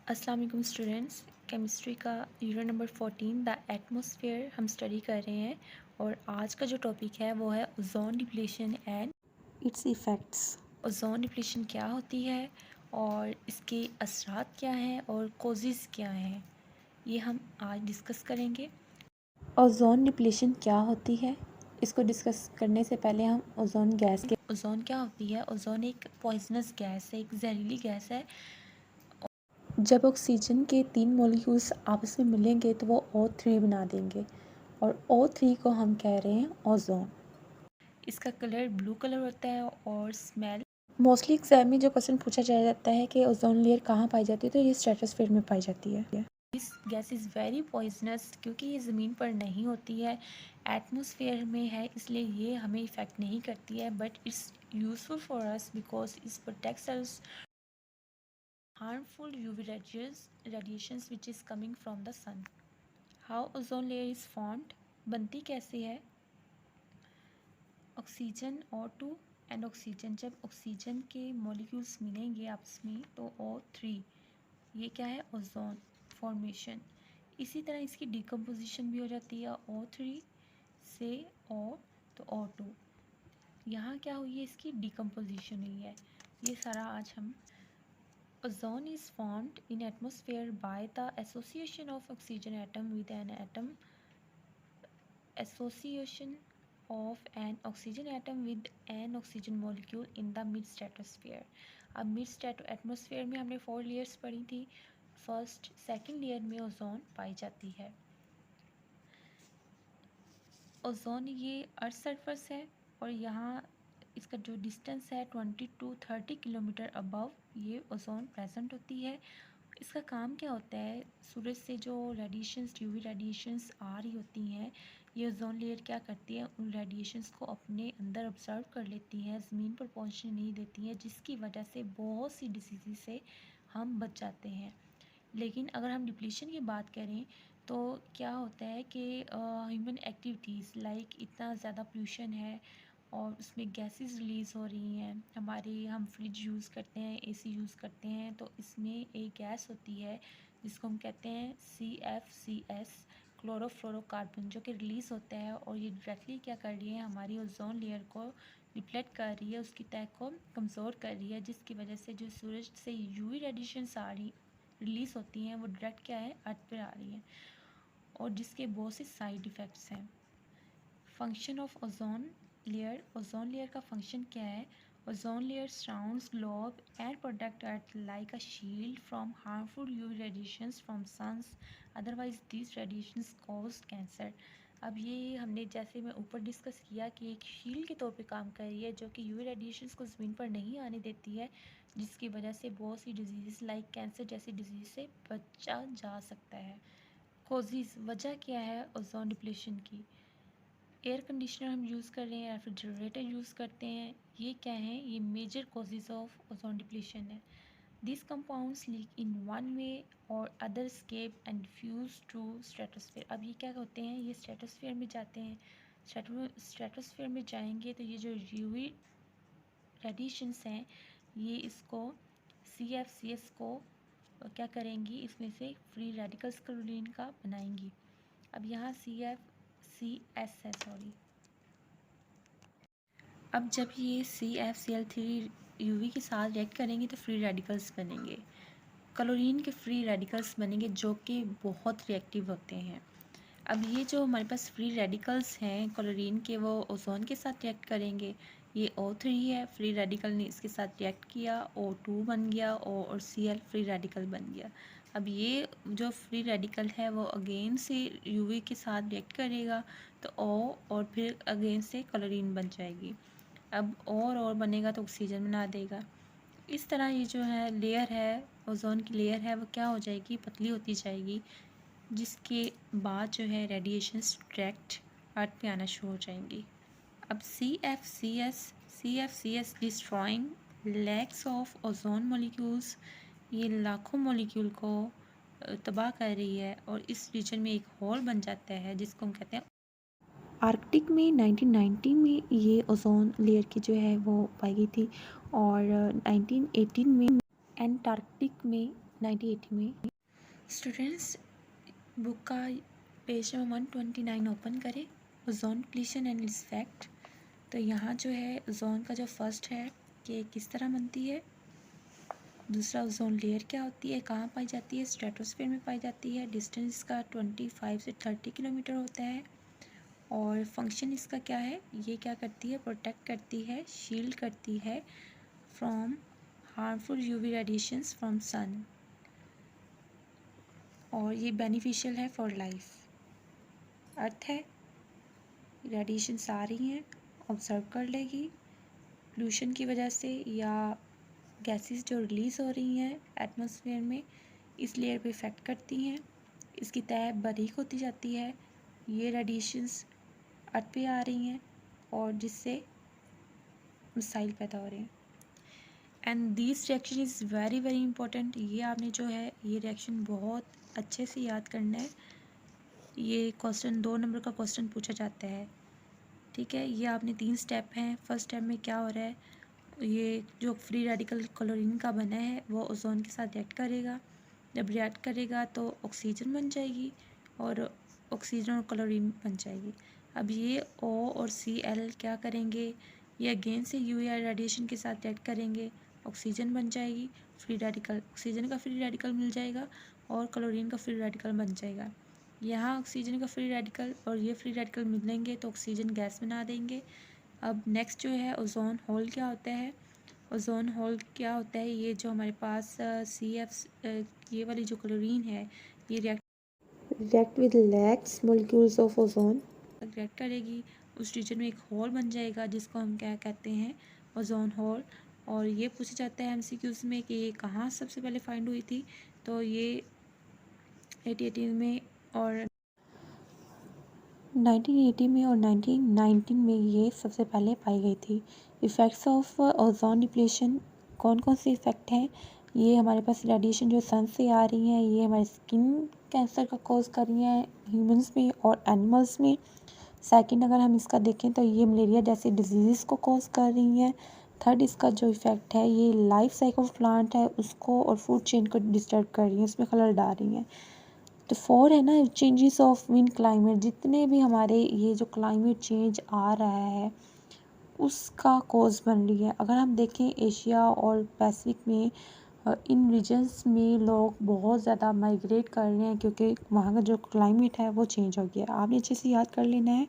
अस्सलाम वालेकुम students. Chemistry का यूनिट नंबर 14 द एटमॉस्फेयर हम स्टडी कर रहे हैं और आज का जो टॉपिक है वो है ozone depletion and it's effects. Ozone depletion क्या होती है और इसके असरात क्या हैं और कॉजेज़ क्या हैं, ये हम आज डिस्कस करेंगे। ओजोन डिप्लीशन क्या होती है, इसको डिस्कस करने से पहले हम ओजोन क्या होती है। ओजोन एक पॉइजनस गैस है, एक जहरीली गैस है। जब ऑक्सीजन के 3 मॉलिक्यूल्स आपस में मिलेंगे तो वो O3 बना देंगे और O3 को हम कह रहे हैं ओजोन। इसका कलर ब्लू कलर होता है और स्मेल। मोस्टली एग्जाम में जो क्वेश्चन पूछा जाता है कि ओजोन लेयर कहाँ पाई जाती है, तो ये स्ट्रेटोस्फीयर में पाई जाती है। This gas is very poisonous क्योंकि ये ज़मीन पर नहीं होती है, एटमॉस्फेयर में है, इसलिए ये हमें इफ़ेक्ट नहीं करती है। But it's useful for us because it's protects us harmful UV radiations which is coming from the sun. How ozone layer is formed? बनती कैसे है? ऑक्सीजन O2 एंड ऑक्सीजन, जब ऑक्सीजन के मॉलिक्यूल्स मिलेंगे आपस में तो O3, ये क्या है? Ozone formation. इसी तरह इसकी डिकम्पोजिशन भी हो जाती है O3 से O तो O2। यहाँ क्या हुई है? इसकी डिकम्पोजिशन हुई है। ये सारा आज हम Ozone is formed in atmosphere by the association of oxygen atom with an atom association of an oxygen atom with an oxygen molecule in the mid stratosphere. अब मिड एटमोसफेयर में हमने 4 लेयर्स पढ़ी थी। फर्स्ट सेकंड लेयर में ozone पाई जाती है। Ozone ये earth surface है और यहाँ इसका जो डिस्टेंस है 20 to 30 किलोमीटर अबव ये ओजोन प्रेजेंट होती है। इसका काम क्या होता है? सूरज से जो रेडिएशंस, यूवी रेडिएशंस आ रही होती हैं, ये ओजोन लेयर क्या करती है? उन रेडिएशंस को अपने अंदर ऑब्जर्व कर लेती हैं, ज़मीन पर पहुंचने नहीं देती हैं, जिसकी वजह से बहुत सी डिसीज़ से हम बच जाते हैं। लेकिन अगर हम डिप्लीशन की बात करें तो क्या होता है कि ह्यूमन एक्टिविटीज़ लाइक इतना ज़्यादा पोल्यूशन है और उसमें गैसेस रिलीज़ हो रही हैं। हम फ्रिज यूज़ करते हैं, एसी यूज़ करते हैं, तो इसमें एक गैस होती है जिसको हम कहते हैं CFCS, क्लोरोफ्लोरोकार्बन, जो कि रिलीज़ होता है और ये डायरेक्टली क्या कर रही है? हमारी ओजोन लेयर को डिप्लेट कर रही है, उसकी तह को कमज़ोर कर रही है, जिसकी वजह से जो सूरज से यूवी रेडिएशंस आ रही रिलीज़ होती हैं वो डायरेक्ट क्या है? अर्थ पर आ रही हैं और जिसके बहुत से साइड इफ़ेक्ट्स हैं। फंक्शन ऑफ ओजोन लेयर का फंक्शन क्या है? Ozone layer surrounds globe and protect earth like a shield from harmful UV radiations from suns, otherwise this radiations cause cancer. अब ये हमने जैसे मैं ऊपर डिस्कस किया कि एक शील्ड के तौर पे काम कर रही है जो कि यूवी रेडिएशंस को ज़मीन पर नहीं आने देती है, जिसकी वजह से बहुत सी डिजीज़ लाइक कैंसर जैसी डिजीज़ से बचा जा सकता है। कॉजेज़, वजह क्या है ओजोन डिप्लीशन की? एयर कंडीशनर हम यूज़ कर रहे हैं, रेफ्रिजरेटर यूज़ करते हैं, ये क्या है? ये major causes of ozone depletion है। This compounds leak in one way or other escape and fuse to stratosphere. अब ये क्या होते हैं? ये स्ट्रेटोस्फेयर में जाते हैं। स्ट्रेटोस्फेयर में जाएंगे तो ये जो यूवी रेडिएशंस हैं ये इसको CFCS को क्या करेंगी? इसमें से फ्री रेडिकल्स क्लोरीन का बनाएंगी। अब यहाँ CFCS है, सॉरी। अब जब ये CFCl3 यूवी के साथ रिएक्ट करेंगे तो फ्री रेडिकल्स बनेंगे, क्लोरीन के फ्री रेडिकल्स बनेंगे जो कि बहुत रिएक्टिव होते हैं। अब ये जो हमारे पास फ्री रेडिकल्स हैं क्लोरीन के, वो ओजोन के साथ रिएक्ट करेंगे। ये O3 है, फ्री रेडिकल ने इसके साथ रिएक्ट किया, O2 बन गया, O और Cl फ्री रेडिकल बन गया। अब ये जो फ्री रेडिकल है वो अगेन से यूवी के साथ रिएक्ट करेगा तो O और फिर अगेन से क्लोरीन बन जाएगी। अब और बनेगा तो ऑक्सीजन बना देगा। इस तरह ये जो है लेयर है, ओजोन की लेयर है, वो क्या हो जाएगी? पतली होती जाएगी, जिसके बाद जो है रेडिएशंस डायरेक्ट अर्थ पे आना शुरू हो जाएंगी। अब CFCS destroying lakhs of ozone molecules, ये लाखों मॉलिक्यूल को तबाह कर रही है और इस रीजन में एक होल बन जाता है जिसको हम कहते हैं आर्कटिक में। 1990 में ये ओजोन लेयर की जो है वो पाई गई थी और 1918 में एंटार्कटिक में 1980 में। स्टूडेंट्स बुक का पेज नंबर 129 ओपन करें, ozone depletion and its effect. तो यहाँ जो है ओजोन का जो फर्स्ट है कि किस तरह बनती है, दूसरा ओजोन लेयर क्या होती है, कहाँ पाई जाती है, स्ट्रेटोस्फीयर में पाई जाती है, डिस्टेंस इसका 25 से 30 किलोमीटर होता है, और फंक्शन इसका क्या है, ये क्या करती है, प्रोटेक्ट करती है, शील्ड करती है from harmful UV radiations from sun, और ये बेनिफिशियल है फॉर लाइफ। अर्थ है, रेडिएशंस आ रही हैं, ऑब्जर्व कर लेगी, पोल्यूशन की वजह से या गैसेस जो रिलीज़ हो रही हैं एटमॉस्फेयर में इस लेयर पे इफ़ेक्ट करती हैं, इसकी तह बारीक होती जाती है, ये रेडिएशंस अर्थ पे आ रही हैं और जिससे मिसाइल पैदा हो रहे हैं। And this reaction is very very important. ये आपने जो है ये रिएक्शन बहुत अच्छे से याद करना है। ये क्वेश्चन 2 नंबर का क्वेश्चन पूछा जाता है, ठीक है। ये आपने 3 स्टेप हैं। फर्स्ट स्टेप में क्या हो रहा है, ये जो फ्री रेडिकल क्लोरीन का बना है वो ओजोन के साथ रिएक्ट करेगा, जब रिएक्ट करेगा तो ऑक्सीजन बन जाएगी और ऑक्सीजन और क्लोरीन बन जाएगी। अब ये O और Cl क्या करेंगे, ये अगेन से UV रेडिएशन के साथ रिएक्ट करेंगे, ऑक्सीजन बन जाएगी, फ्री रेडिकल, ऑक्सीजन का फ्री रेडिकल मिल जाएगा और क्लोरीन का फ्री रेडिकल बन जाएगा। यहाँ ऑक्सीजन का फ्री रेडिकल और ये फ्री रेडिकल मिलेंगे तो ऑक्सीजन गैस बना देंगे। अब नेक्स्ट जो है ओजोन होल क्या होता है, ओजोन होल क्या होता है, ये जो हमारे पास CF ये वाली जो क्लोरीन है ये react with lakhs molecules of ozone react करेगी, उस रीजन में एक होल बन जाएगा जिसको हम क्या कहते हैं, ओजोन होल। और ये पूछा जाता है MCQs में कि ये कहाँ सबसे पहले फाइंड हुई थी, तो ये 1880 में और 1980 में और 1919 में ये सबसे पहले पाई गई थी। इफ़ेक्ट्स ऑफ ओजोन डिप्लीशन, कौन कौन से इफ़ेक्ट हैं, ये हमारे पास रेडिएशन जो सन से आ रही हैं ये हमारे स्किन कैंसर का कॉज कर रही हैं ह्यूमंस में और एनिमल्स में। सेकंड अगर हम इसका देखें तो ये मलेरिया जैसे डिजीज़ को कॉज कर रही हैं। थर्ड इसका जो इफ़ेक्ट है ये लाइफ साइकिल ऑफ प्लांट है उसको और फूड चेन को डिस्टर्ब कर रही हैं, उसमें खलल डाल रही हैं। तो 4 है ना, चेंजेस ऑफ विंड क्लाइमेट, जितने भी हमारे ये जो क्लाइमेट चेंज आ रहा है उसका कॉज बन रही है। अगर हम देखें एशिया और पैसिफिक में इन रीजन्स में लोग बहुत ज़्यादा माइग्रेट कर रहे हैं क्योंकि वहाँ का जो क्लाइमेट है वो चेंज हो गया। आपने अच्छे से याद कर लेना है।